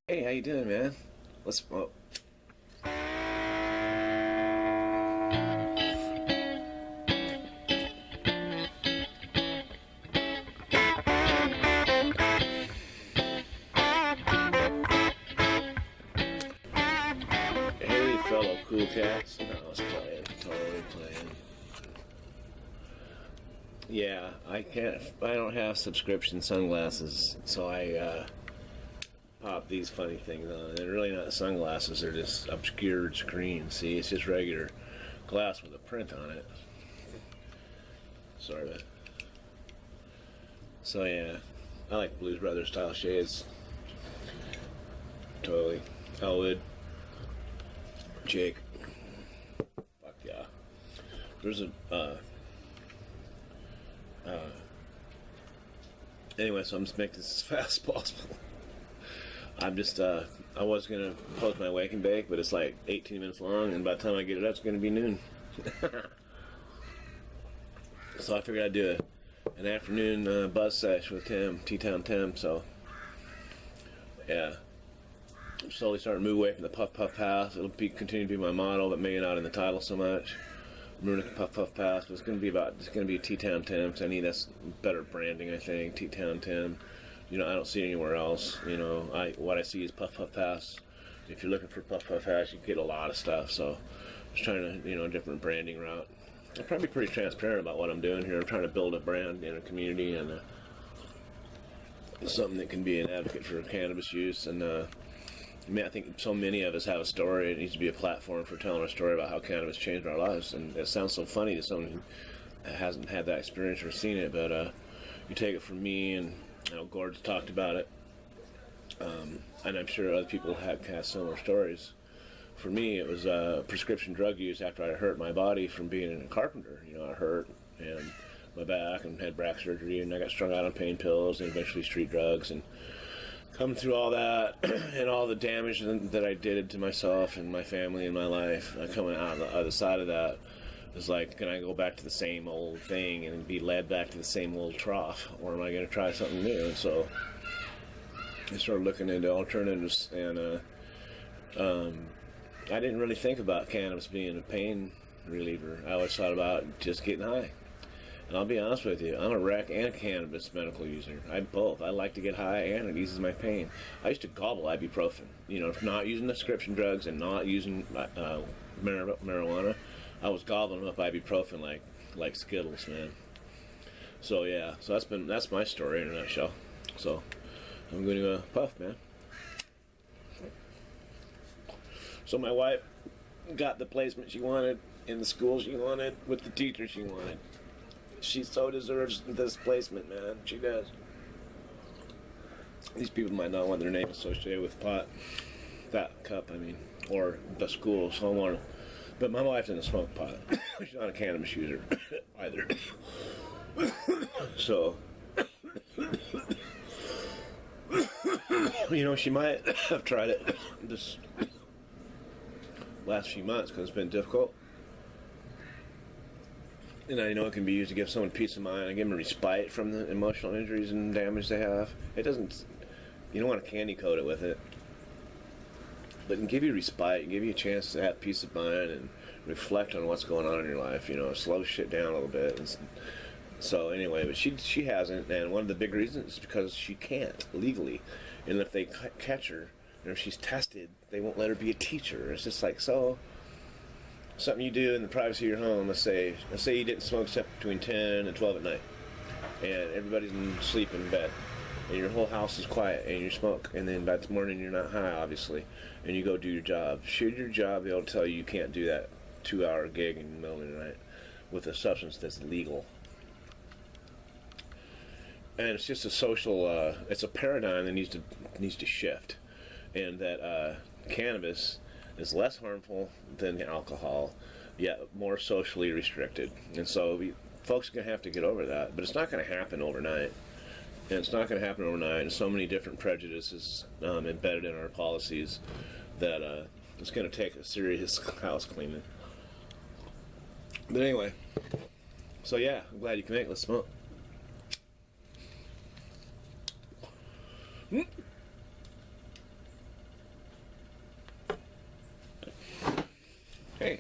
Hey, how you doing, man? Let's. Oh. Hey, fellow cool cats. No, I was playing. Totally playing. Yeah, I can't. I don't have subscription sunglasses, so I pop these funny things on. They're really not sunglasses. They're just obscured screens. See, it's just regular glass with a print on it. Sort of. So yeah, I like Blues Brothers style shades. Totally. Elwood. Jake. Fuck yeah. There's a anyway, so I'm just making this as fast as possible. I'm just I was gonna post my wake and bake, but it's like 18 minutes long, and by the time I get it up, it's gonna be noon. So I figured I'd do an afternoon buzz sesh with Tim, TTown Tim. So yeah, I'm slowly starting to move away from the puff puff pass. It'll continue to be my motto, but maybe not in the title so much. Moving to puff puff pass, but it's gonna be T-Town Tim. So I need that's better branding, I think. T-Town Tim. You know, I don't see it anywhere else. You know, what I see is puff puff pass. If you're looking for puff puff pass, you get a lot of stuff. So just trying to, a different branding route. I'm probably pretty transparent about what I'm doing here. I'm trying to build a brand in a community and something that can be an advocate for cannabis use. And I think so many of us have a story. It needs to be a platform for telling a story about how cannabis changed our lives. And it sounds so funny to someone who hasn't had that experience or seen it, but you take it from me, and Gord's talked about it, and I'm sure other people have similar stories. For me, it was prescription drug use after I hurt my body from being a carpenter. I hurt and my back and had back surgery, and I got strung out on pain pills and eventually street drugs, and coming through all that and all the damage that I did to myself and my family and my life, coming out on the other side of that, it's like, can I go back to the same old thing and be led back to the same old trough, or am I going to try something new? And so I started looking into alternatives, and I didn't really think about cannabis being a pain reliever. I always thought about just getting high. And I'll be honest with you, I'm a rec and cannabis medical user. I both. I like to get high, and it eases my pain. I used to gobble ibuprofen. Not using prescription drugs and not using marijuana. I was gobbling up ibuprofen like Skittles, man. So yeah, so that's my story in a nutshell. So I'm going to puff, man. So my wife got the placement she wanted in the school she wanted with the teacher she wanted. She so deserves this placement, man. She does. These people might not want their name associated with pot, that cup, or the school. So I want to. But my wife doesn't smoke pot. She's not a cannabis user either. So, she might have tried it this last few months because it's been difficult. And I know it can be used to give someone peace of mind. I give them a respite from the emotional injuries and damage they have. You don't want to candy coat it with it. But it can give you respite, give you a chance to have peace of mind and reflect on what's going on in your life, slow shit down a little bit. And so anyway, but she hasn't, and one of the big reasons is because she can't legally. And if they catch her, and if she's tested, they won't let her be a teacher. It's just like, so something you do in the privacy of your home. Let's say you didn't smoke except between 10 and 12 at night, and everybody's asleep in bed, and your whole house is quiet, and you smoke, and then by the morning you're not high, obviously, and you go do your job. Should your job be able to tell you can't do that 2-hour gig in the middle of the night with a substance that's legal? And it's just a social, it's a paradigm that needs to shift, and that cannabis is less harmful than alcohol, yet more socially restricted. And so folks are going to have to get over that, but it's not going to happen overnight. And it's not going to happen overnight. And so many different prejudices embedded in our policies that it's going to take a serious house cleaning. But anyway, so yeah, I'm glad you can make it. Let's smoke. Hey,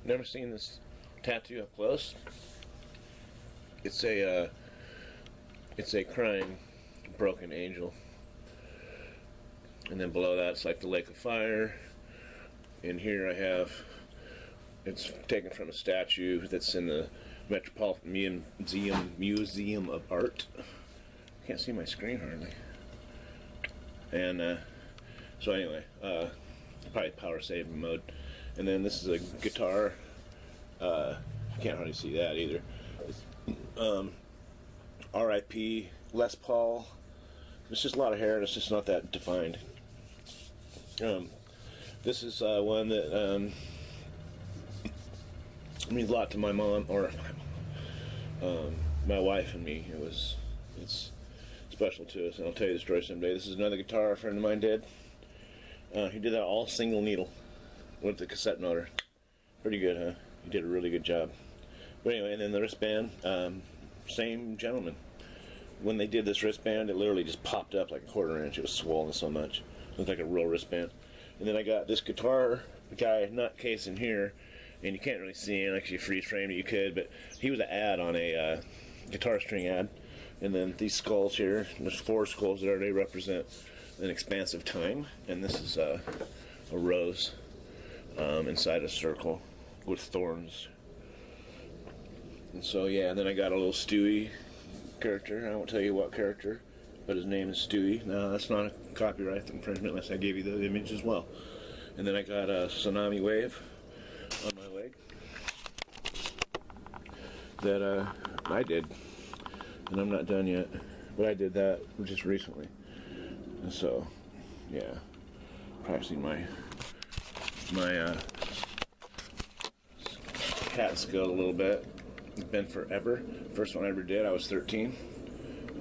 never seen this tattoo up close? It's a crying broken angel, and then below that it's like the lake of fire. And here I have, it's taken from a statue that's in the Metropolitan Museum of Art. Can't see my screen hardly. And so anyway, probably power saving mode. And then this is a guitar. You can't hardly see that either. R.I.P. Les Paul. It's just a lot of hair, and it's just not that defined. This is one that means a lot to my mom, or my wife and me. It's special to us, and I'll tell you the story someday. This is another guitar a friend of mine did. He did that all single needle with the cassette motor. Pretty good, huh? He did a really good job. But anyway, and then the wristband, same gentleman. When they did this wristband, it literally just popped up like a quarter inch. It was swollen so much. It looked like a real wristband. And then I got this guitar guy nutcase in here, and you can't really see him. Actually, freeze framed it, you could, but he was an ad on a guitar string ad. And then these skulls here, there's 4 skulls there. They represent an expansive time, and this is a rose inside a circle with thorns. And so yeah, and then I got a little Stewie character. I won't tell you what character, but his name is Stewie. No, that's not a copyright infringement unless I gave you the image as well. And then I got a tsunami wave on my leg that I did, and I'm not done yet, but I did that just recently. And so yeah, practicing my cat skull a little bit. It's been forever. First one I ever did, I was 13.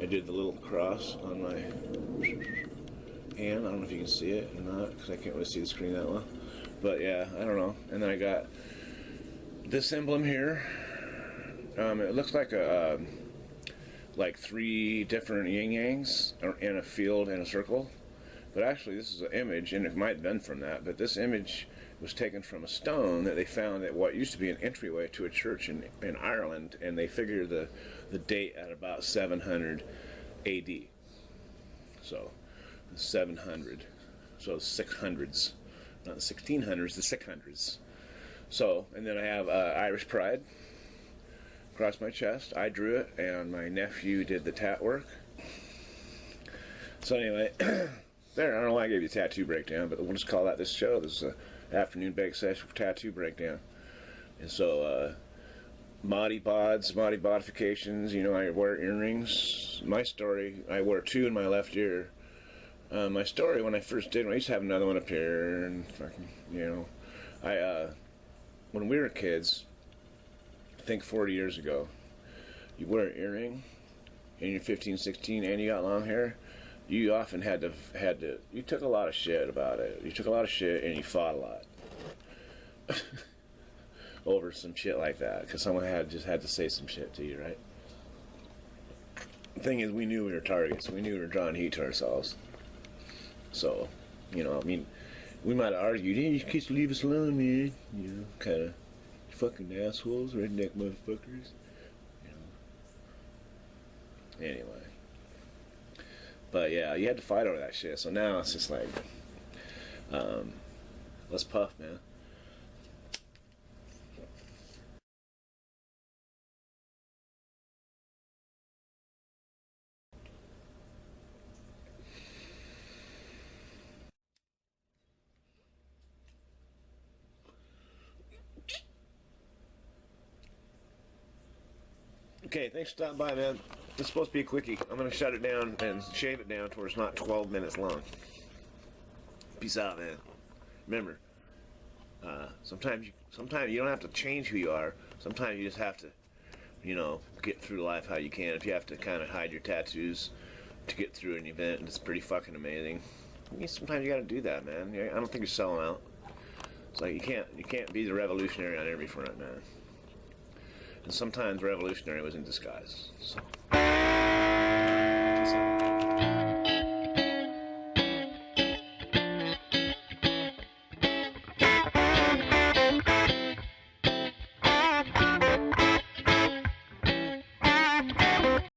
I did the little cross on my hand. I don't know if you can see it or not, because I can't really see the screen that well. But yeah, I don't know. And then I got this emblem here. It looks like like 3 different yin-yangs in a field and a circle. But actually, this is an image, and it might have been from that, but this image was taken from a stone that they found at what used to be an entryway to a church in Ireland, and they figured the date at about 700 AD. So, 700. So, 600s. Not the 1600s, the 600s. So, and then I have Irish Pride across my chest. I drew it, and my nephew did the tat work. So anyway, there, I don't know why I gave you a tattoo breakdown, but we'll just call that this show. This is a afternoon bake sesh tattoo breakdown. And so Mahdi modifications, you know, I wear earrings. My story, I wear 2 in my left ear. My story, when I first did, I used to have another one up here, and fucking, you know, when we were kids, I think 40 years ago, you wear an earring and you're 15, 16 and you got long hair, you often had to, you took a lot of shit about it. You took a lot of shit and you fought a lot over some shit like that, because someone just had to say some shit to you, right? The thing is, we knew we were targets. We knew we were drawing heat to ourselves. So, you know, I mean, we might have argued, hey, you kids leave us alone, man. You know, kind of fucking assholes, redneck motherfuckers. You know. Anyway. But yeah, you had to fight over that shit. So now it's just like, let's puff, man. Okay, thanks for stopping by, man. It's supposed to be a quickie. I'm going to shut it down and shave it down to where it's not 12 minutes long. Peace out, man. Remember, sometimes you don't have to change who you are. Sometimes you just have to, you know, get through life how you can. If you have to kind of hide your tattoos to get through an event, and it's pretty fucking amazing. Sometimes you got to do that, man. I don't think you sell them out. It's like you can't be the revolutionary on every front, man. And sometimes revolutionary was in disguise. So.